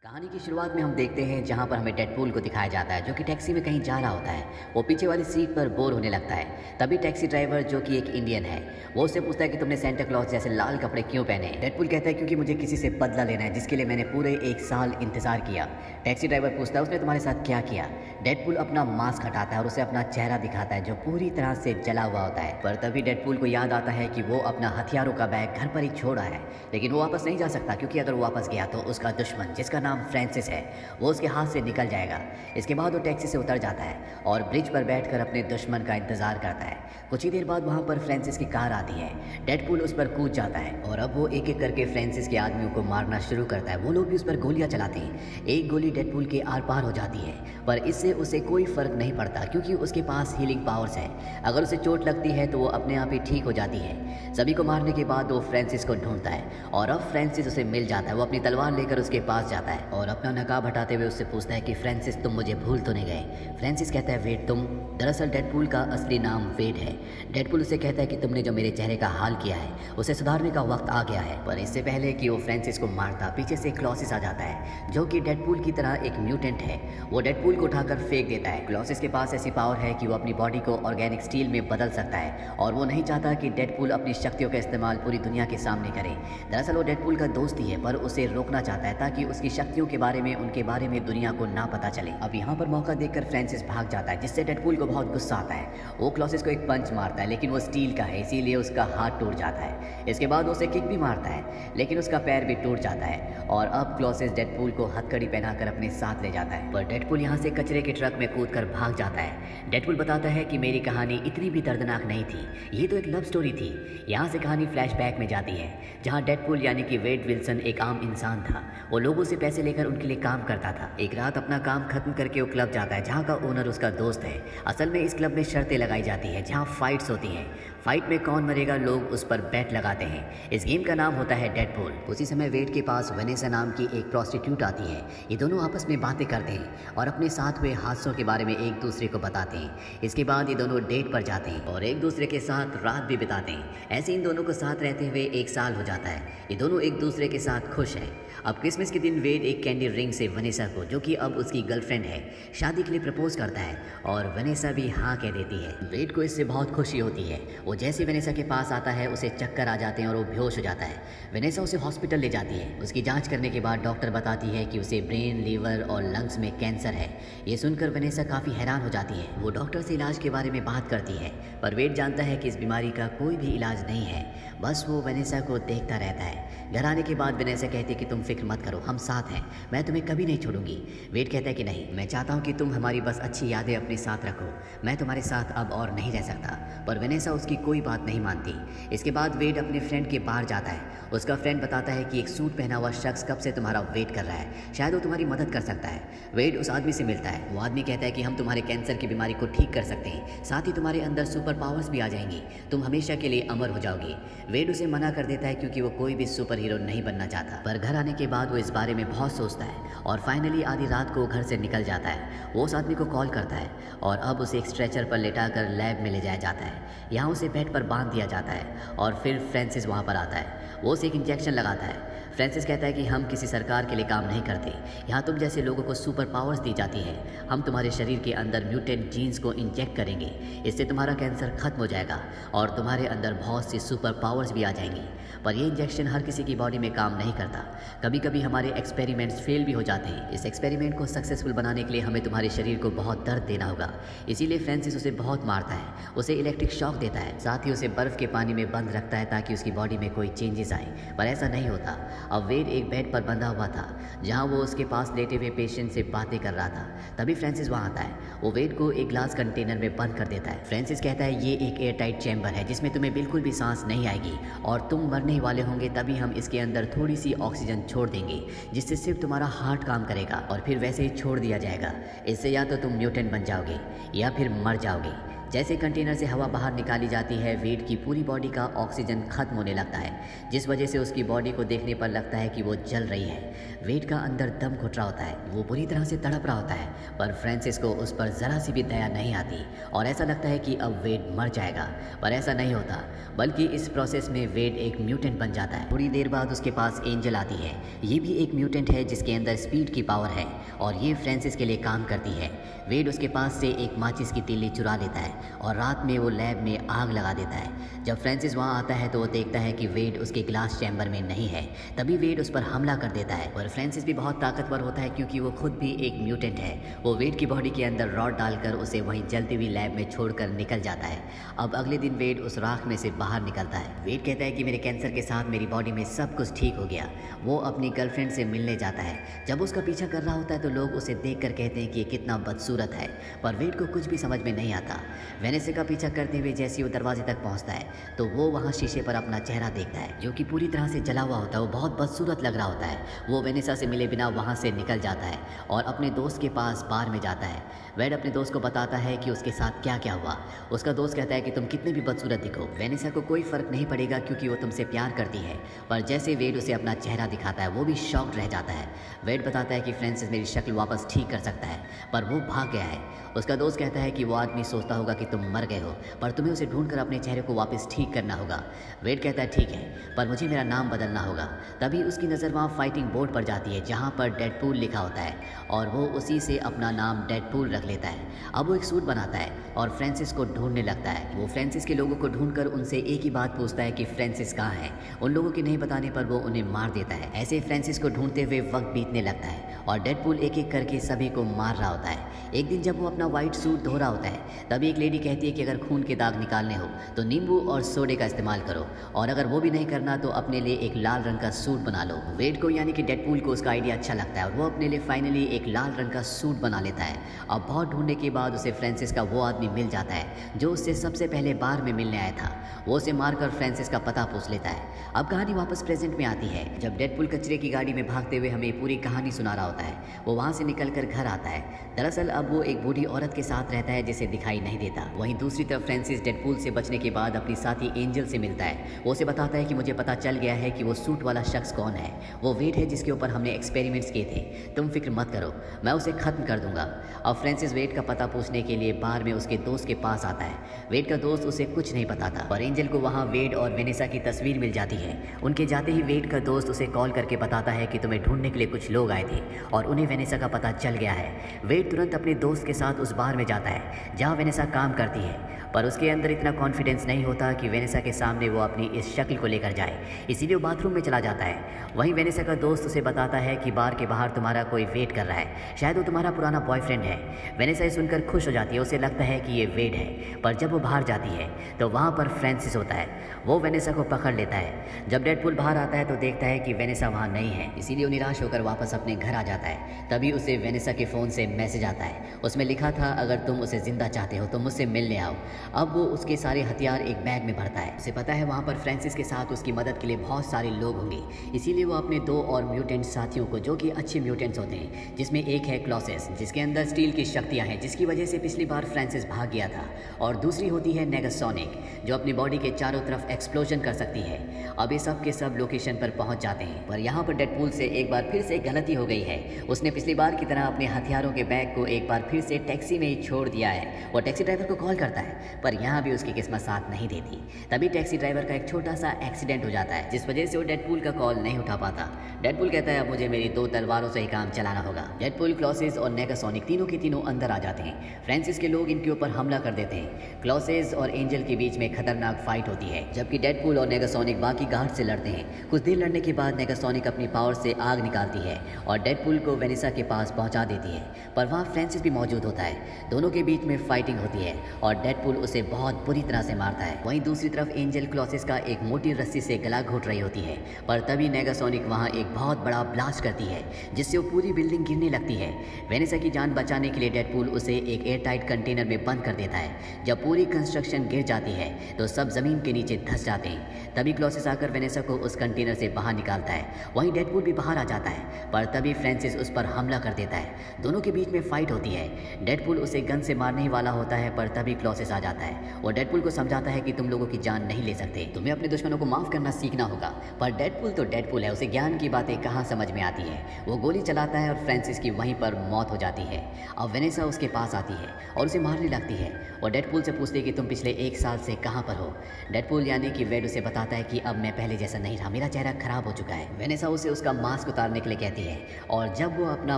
कहानी की शुरुआत में हम देखते हैं जहां पर हमें डेडपूल को दिखाया जाता है जो कि टैक्सी में कहीं जा रहा होता है। वो पीछे वाली सीट पर बोर होने लगता है। तभी टैक्सी ड्राइवर जो कि एक इंडियन है वो उससे पूछता है कि तुमने सेंटा क्लॉज जैसे लाल कपड़े क्यों पहने। डेडपूल कहता है क्योंकि मुझे किसी से बदला लेना है जिसके लिए मैंने पूरे 1 साल इंतजार किया। टैक्सी ड्राइवर पूछता है उसने तुम्हारे साथ क्या किया। डेडपूल अपना मास्क हटाता है और उसे अपना चेहरा दिखाता है जो पूरी तरह से जला हुआ होता है। पर तभी डेडपूल को याद आता है कि वो अपना हथियारों का बैग घर पर ही छोड़ा है, लेकिन वो वापस नहीं जा सकता क्योंकि अगर वो वापस गया तो उसका दुश्मन जिसका नाम फ्रांसिस है वो उसके हाथ से निकल जाएगा। इसके बाद वो टैक्सी से उतर जाता है और ब्रिज पर बैठकर अपने दुश्मन का इंतजार करता है। कुछ ही देर बाद वहां पर फ्रांसिस की कार आती है। डेडपूल उस पर कूद जाता है और अब वो एक एक करके फ्रांसिस के आदमियों को मारना शुरू करता है। वो लोग भी उस पर गोलियां चलाते हैं। एक गोली डेडपूल के आर पार हो जाती है, पर इससे उसे कोई फर्क नहीं पड़ता क्योंकि उसके पास हीलिंग पावर्स है। अगर उसे चोट लगती है तो वो अपने आप ही ठीक हो जाती है। सभी को मारने के बाद वो फ्रांसिस को ढूंढता है और अब फ्रांसिस उसे मिल जाता है। वो अपनी तलवार लेकर उसके पास जाता है और अपना नकाब हटाते हुए उससे पूछता है कि फ्रांसिस तुम मुझे भूल तो नहीं गए। फ्रांसिस कहता है वेड तुम। दरअसल डेडपूल का असली नाम वेड है। डेडपूल उसे कहता है कि तुमने जो मेरे चेहरे का हाल किया है उसे सुधारने का वक्त आ गया है। पर इससे पहले कि वो फ्रांसिस को मारता पीछे से क्लॉसिस आ जाता है जो कि डेडपूल की तरह एक म्यूटेंट है। वो डेडपूल को उठाकर फेंक देता है। क्लॉसिस के पास ऐसी पावर है कि वो अपनी बॉडी को ऑर्गेनिक स्टील में बदल सकता है और वो नहीं चाहता कि डेडपूल अपनी शक्तियों का इस्तेमाल पूरी दुनिया के सामने करे। दरअसल वो डेडपूल का दोस्त ही है पर उसे रोकना चाहता है ताकि उसकी शक्तियों के बारे में उनके बारे में दुनिया को ना पता चले। अब यहाँ पर मौका देखकर फ्रांसिस भाग जाता है जिससे डेडपूल को बहुत गुस्सा आता है। वो क्लॉसिस को एक पंच मारता है लेकिन वो स्टील का है इसीलिए उसका हाथ टूट जाता है। इसके बाद उसे किक भी मारता है लेकिन उसका पैर भी टूट जाता है और अब क्लॉसिस डेडपूल को हथकड़ी पहनाकर अपने साथ ले जाता है। पर डेडपूल यहाँ से कचरे के ट्रक में कूदकर भाग जाता है। डेडपूल बताता है कि मेरी कहानी इतनी भी दर्दनाक नहीं थी, ये तो एक लव स्टोरी थी। यहाँ से कहानी फ्लैशबैक में जाती है जहाँ डेडपूल यानी कि वेड विल्सन एक आम इंसान था। वो लोगों से पैसे लेकर उनके लिए काम करता था। एक रात अपना काम खत्म करके वो क्लब जाता है जहाँ का ओनर उसका दोस्त है। असल में इस क्लब में शर्तें लगाई जाती है जहाँ फाइट्स होती हैं। फाइट में कौन मरेगा लोग उस पर बैट लगाते हैं। इस गेम का नाम होता है डेडपूल। उसी समय वेड के पास वेनेसा नाम की एक प्रोस्टिट्यूट आती है। ये दोनों आपस में बातें करते हैं और अपने साथ हुए हादसों के बारे में एक दूसरे को बताते हैं। इसके बाद ये दोनों डेट पर जाते हैं और एक दूसरे के साथ रात भी बिताते हैं। ऐसे इन दोनों को साथ रहते हुए 1 साल हो जाता है। ये दोनों एक दूसरे के साथ खुश हैं। अब क्रिसमस के दिन वेड एक कैंडी रिंग से वेनेसा को, जो कि अब उसकी गर्लफ्रेंड है, शादी के लिए प्रपोज करता है और वेनेसा भी हाँ कह देती है। वेड को इससे बहुत खुशी होती है। वो जैसे वेनेसा के पास आता है उसे चक्कर आ जाते हैं और वो बेहोश हो जाता है। वेनेसा उसे हॉस्पिटल ले जाती है। उसकी जांच करने के बाद डॉक्टर बताती है कि उसे ब्रेन, लीवर और लंग्स में कैंसर है। ये सुनकर वेनेसा काफ़ी हैरान हो जाती है। वो डॉक्टर से इलाज के बारे में बात करती है पर वेड जानता है कि इस बीमारी का कोई भी इलाज नहीं है। बस वो वेनेसा को देखता रहता है। घर आने के बाद वेनेसा कहती है कि तुम फिक्र मत करो, हम साथ हैं, मैं तुम्हें कभी नहीं छोड़ूंगी। वेड कहता है कि नहीं, मैं चाहता हूँ कि तुम हमारी बस अच्छी यादें अपने साथ रखो, मैं तुम्हारे साथ अब और नहीं रह सकता। पर वेनेसा उसकी कोई बात नहीं मानती। इसके बाद वेड अपने फ्रेंड के बाहर जाता है। उसका फ्रेंड बताता है कि एक सूट पहना हुआ शख्स कब से तुम्हारा वेट कर रहा है, शायद वो तुम्हारी मदद कर सकता है। वेड उस आदमी से मिलता है। वो आदमी कहता है कि हम तुम्हारे कैंसर की बीमारी को ठीक कर सकते हैं, साथ ही तुम्हारे अंदर सुपर पावर्स भी आ जाएंगी, तुम हमेशा के लिए अमर हो जाओगी। वेड उसे मना कर देता है क्योंकि वो कोई भी सुपर हीरो नहीं बनना चाहता। पर घर आने के बाद वो इस बारे में बहुत सोचता है और फाइनली आधी रात को घर से निकल जाता है। वो उस आदमी को कॉल करता है और अब उसे एक स्ट्रेचर पर लेटाकर लैब में ले जाया जाता है। यहाँ उसे बेड पर बांध दिया जाता है और फिर फ्रांसिस वहाँ पर आता है। वो उसे एक इंजेक्शन लगाता है। फ्रांसिस कहता है कि हम किसी सरकार के लिए काम नहीं करते, यहाँ तुम जैसे लोगों को सुपर पावर्स दी जाती है। हम तुम्हारे शरीर के अंदर म्यूटेंट जीन्स को इंजेक्ट करेंगे, इससे तुम्हारा कैंसर खत्म हो जाएगा और तुम्हारे अंदर बहुत सी सुपर पावर्स भी आ जाएंगी। पर यह इंजेक्शन हर किसी की बॉडी में काम नहीं करता। कभी कभी हमारे एक्सपेरिमेंट्स फेल भी हो जाते हैं। इस एक्सपेरिमेंट को सक्सेसफुल बनाने के लिए हमें तुम्हारे शरीर को बहुत दर्द देना होगा। इसीलिए फ्रांसिस उसे बहुत मारता है, उसे इलेक्ट्रिक शॉक देता है, साथ ही उसे बर्फ के पानी में बंद रखता है ताकि उसकी बॉडी में कोई चेंजेस आए। पर ऐसा नहीं होता। अब वेड एक बेड पर बंधा हुआ था जहां वो उसके पास लेटे हुए पेशेंट से बातें कर रहा था। तभी फ्रांसिस वहां आता है। वो वेड को एक ग्लास कंटेनर में बंद कर देता है। फ्रांसिस कहता है ये एक एयर टाइट चैम्बर है जिसमें तुम्हें बिल्कुल भी सांस नहीं आएगी और तुम मरने वाले होंगे, तभी हम इसके अंदर थोड़ी सी ऑक्सीजन छोड़ देंगे जिससे सिर्फ तुम्हारा हार्ट काम करेगा और फिर वैसे ही छोड़ दिया जाएगा। इससे या तो तुम म्यूटेंट बन जाओगे या फिर मर जाओगे। जैसे कंटेनर से हवा बाहर निकाली जाती है, वेड की पूरी बॉडी का ऑक्सीजन खत्म होने लगता है, जिस वजह से उसकी बॉडी को देखने पर लगता है कि वो जल रही है। वेड का अंदर दम घुट रहा होता है, वो बुरी तरह से तड़प रहा होता है, पर फ्रांसिस को उस पर ज़रा सी भी दया नहीं आती और ऐसा लगता है कि अब वेड मर जाएगा। पर ऐसा नहीं होता, बल्कि इस प्रोसेस में वेड एक म्यूटेंट बन जाता है। थोड़ी देर बाद उसके पास एंजल आती है। ये भी एक म्यूटेंट है जिसके अंदर स्पीड की पावर है और ये फ्रांसिस के लिए काम करती है। वेड उसके पास से एक माचिस की तीली चुरा लेता है और रात में वो लैब में आग लगा देता है। जब फ्रांसिस वहाँ आता है तो वो देखता है कि वेड उसके ग्लास चैम्बर में नहीं है। तभी वेड उस पर हमला कर देता है और फ्रांसिस भी बहुत ताकतवर होता है क्योंकि वो खुद भी एक म्यूटेंट है। वो वेड की बॉडी के अंदर रॉड डालकर उसे वहीं जलती हुई लैब में छोड़कर निकल जाता है। अब अगले दिन वेड उस राख में से बाहर निकलता है। वेड कहता है कि मेरे कैंसर के साथ मेरी बॉडी में सब कुछ ठीक हो गया। वो अपनी गर्लफ्रेंड से मिलने जाता है। जब उसका पीछा कर रहा होता है तो लोग उसे देख कर कहते हैं कि ये कितना बदसूरत है, पर वेड को कुछ भी समझ में नहीं आता। वेनेसा का पीछा करते हुए जैसे ही वो दरवाजे तक पहुंचता है तो वो वहाँ शीशे पर अपना चेहरा देखता है जो कि पूरी तरह से जला हुआ होता है। वो बहुत बदसूरत लग रहा होता है। वो वेनेसा से मिले बिना वहाँ से निकल जाता है और अपने दोस्त के पास बार में जाता है। वेड अपने दोस्त को बताता है कि उसके साथ क्या क्या हुआ। उसका दोस्त कहता है कि तुम कितने भी बदसूरत दिखो, वेनेसा को कोई फ़र्क नहीं पड़ेगा क्योंकि वो तुमसे प्यार करती है। पर जैसे वेड उसे अपना चेहरा दिखाता है वो भी शॉक्ड रह जाता है। वेड बताता है कि फ्रांसिस मेरी शक्ल वापस ठीक कर सकता है, पर वो भाग गया है। उसका दोस्त कहता है कि वो आदमी सोचता होगा कि तुम मर गए हो, पर तुम्हें उसे ढूंढकर अपने चेहरे को वापस ठीक करना होगा। वेड कहता है ठीक है, पर मुझे मेरा नाम बदलना होगा। तभी उसकी नज़र वहाँ फाइटिंग बोर्ड पर जाती है जहाँ पर डेडपूल लिखा होता है और वो उसी से अपना नाम डेडपूल रख लेता है। अब वो एक सूट बनाता है और फ्रांसिस को ढूंढने लगता है। वो फ्रांसिस के लोगों को ढूंढकर उनसे एक ही बात पूछता है कि फ्रांसिस कहाँ है। उन लोगों के नहीं बताने पर वो उन्हें मार देता है। ऐसे फ्रांसिस को ढूंढते हुए वक्त बीतने लगता है और डेडपूल एक एक करके सभी को मार रहा होता है। एक दिन जब वो अपना वाइट सूट धो रहा होता है तभी एक लेडी कहती है कि अगर खून के दाग निकालने हो तो नींबू और सोडे का इस्तेमाल करो, और अगर वो भी नहीं करना तो अपने लिए एक लाल रंग का सूट बना लो। वेड को यानी कि डेडपूल को उसका आइडिया अच्छा लगता है और वो अपने लिए फाइनली एक लाल रंग का सूट बना लेता है। अब बहुत ढूंढने के बाद उसे फ्रांसिस का वो आदमी मिल जाता है जो उससे सबसे पहले बार में मिलने आया था। वो उसे मारकर फ्रांसिस का पता पूछ लेता है। अब कहानी वापस प्रेजेंट में आती है जब डेडपूल कचरे की गाड़ी में भागते हुए हमें पूरी कहानी सुना रहा होता है। वो वहाँ से निकलकर घर आता है। दरअसल अब वो एक बूढ़ी औरत के साथ रहता है जिसे दिखाई नहीं देता। वहीं दूसरी तरफ फ्रांसिस डेडपूल से बचने के बाद अपनी साथी एंजल से मिलता है। वो उसे बताता है कि मुझे पता चल गया है कि वो सूट वाला शख्स कौन है। वो वेड है जिसके ऊपर हमने एक्सपेरिमेंट्स किए थे। तुम फिक्र मत करो, मैं उसे खत्म कर दूंगा। अब फ्रांसिस वेड का पता पूछने के लिए बार में उसके दोस्त के पास आता है। वेड का दोस्त उसे कुछ नहीं बताता और एंजल को वहाँ वेड और वेनेसा की तस्वीर मिल जाती है। उनके जाते ही वेड का दोस्त उसे कॉल करके बताता है कि तुम्हें ढूंढने के लिए कुछ लोग आए थे और उन्हें वेनेसा का पता चल गया है। वेड तुरंत अपने दोस्त के साथ उस बार में जाता है जहाँ वेनेसा काम करती है, पर उसके अंदर इतना कॉन्फिडेंस नहीं होता कि वेनेसा के सामने वो अपनी इस शक्ल को लेकर जाए, इसीलिए वो बाथरूम में चला जाता है। वहीं वेनेसा का दोस्त उसे बताता है कि बार के बाहर तुम्हारा कोई वेट कर रहा है, शायद वो तुम्हारा पुराना बॉयफ्रेंड है। वेनेसा ये सुनकर खुश हो जाती है, उसे लगता है कि ये वेड है, पर जब वो बाहर जाती है तो वहाँ पर फ्रांसिस होता है। वो वेनेसा को पकड़ लेता है। जब डेडपूल बाहर आता है तो देखता है कि वेनेसा वहाँ नहीं है, इसीलिए वो निराश होकर वापस अपने घर आ जाता है। तभी उसे वेनेसा के फ़ोन से मैसेज आता है। उसमें लिखा था अगर तुम उसे ज़िंदा चाहते हो तो मुझसे मिलने आओ। अब वो उसके सारे हथियार एक बैग में भरता है। उसे पता है वहाँ पर फ्रांसिस के साथ उसकी मदद के लिए बहुत सारे लोग होंगे, इसीलिए वो अपने 2 और म्यूटेंट साथियों को, जो कि अच्छे म्यूटेंट्स होते हैं, जिसमें एक है क्लॉसेस जिसके अंदर स्टील की शक्तियाँ हैं जिसकी वजह से पिछली बार फ्रांसिस भाग गया था, और दूसरी होती है नेगासोनिक जो अपनी बॉडी के चारों तरफ एक्सप्लोजन कर सकती है। अब ये सब के सब लोकेशन पर पहुंच जाते हैं, पर यहाँ पर डेडपूल से एक बार फिर से गलती हो गई है। उसने पिछली बार की तरह अपने हथियारों के बैग को एक बार फिर से टैक्सी में ही छोड़ दिया है। वो टैक्सी ड्राइवर को कॉल करता है, पर यहाँ भी उसकी किस्मत साथ नहीं देती। तभी टैक्सी ड्राइवर का एक छोटा सा एक्सीडेंट हो जाता है जिस वजह से वो डेडपूल का कॉल नहीं उठा पाता। डेडपूल कहता है अब मुझे मेरी 2 तलवारों से ही काम चलाना होगा। डेडपूल, क्लॉसेस और नेगासोनिक तीनों के तीनों अंदर आ जाते हैं। फ्रांसिस के लोग इनके ऊपर हमला कर देते हैं। क्लॉसेस और एंजल के बीच में खतरनाक फाइट होती है, जबकि डेडपूल और नेगासोनिक बाकी गार्ड से लड़ते हैं। कुछ देर लड़ने के बाद नेगासोनिक अपनी पावर से आग निकालती है और डेडपूल को वेनेसा के पास पहुंचा देती है, पर वहाँ फ्रांसिस भी मौजूद होता है। दोनों के बीच में फाइटिंग होती है और डेडपूल उसे बहुत बुरी तरह से मारता है। वहीं दूसरी तरफ एंजल क्लॉसेस का एक मोटी रस्सी से गला घोट रही होती है, पर तभी नेगासोनिक वहाँ एक बहुत बड़ा ब्लास्ट करती है जिससे वो पूरी बिल्डिंग गिरने लगती है। वेनेसा की जान बचाने के लिए डेडपूल उसे एक एयरटाइट कंटेनर में बंद कर देता है। जब पूरी कंस्ट्रक्शन गिर जाती है तो सब जमीन के नीचे धंस जाते हैं। तभी क्लॉसेस आकर वेनेसा को उस कंटेनर से बाहर निकालता है। वहीं डेडपूल भी बाहर आ जाता है, पर तभी फ्रांसिस फ्रांसिस उस पर हमला कर देता है। दोनों के बीच में फाइट होती है। डेडपूल उसे गन से मारने ही वाला होता है, पर तभी क्लॉसिस आ जाता है। वो डेडपूल को समझाता है कि तुम लोगों की जान नहीं ले सकते, तुम्हें अपने दुश्मनों को माफ करना सीखना होगा। पर डेडपूल तो डेडपूल है, उसे ज्ञान की बातें कहाँ समझ में आती है। वो गोली चलाता है और फ्रांसिस की वहीं पर मौत हो जाती है। अब वेनेसा उसके पास आती है और उसे मारने लगती है। वो डेडपूल से पूछती है कि तुम पिछले 1 साल से कहाँ पर हो। डेडपूल यानी कि वेड उसे बताता है कि अब मैं पहले जैसा नहीं रहा, मेरा चेहरा खराब हो चुका है। वेनेसा उसे उसका मास्क उतारने के लिए कहती है और जब वो अपना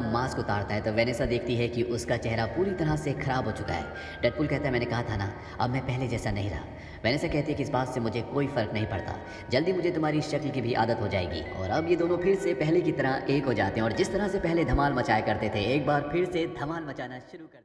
मास्क उतारता है तो वेनेसा देखती है कि उसका चेहरा पूरी तरह से खराब हो चुका है। डेडपूल कहता है मैंने कहा था ना, अब मैं पहले जैसा नहीं रहा। वेनेसा कहती है कि इस बात से मुझे कोई फर्क नहीं पड़ता, जल्दी मुझे तुम्हारी शक्ल की भी आदत हो जाएगी। और अब ये दोनों फिर से पहले की तरह एक हो जाते हैं और जिस तरह से पहले धमाल मचाया करते थे, एक बार फिर से धमाल मचाना शुरू कर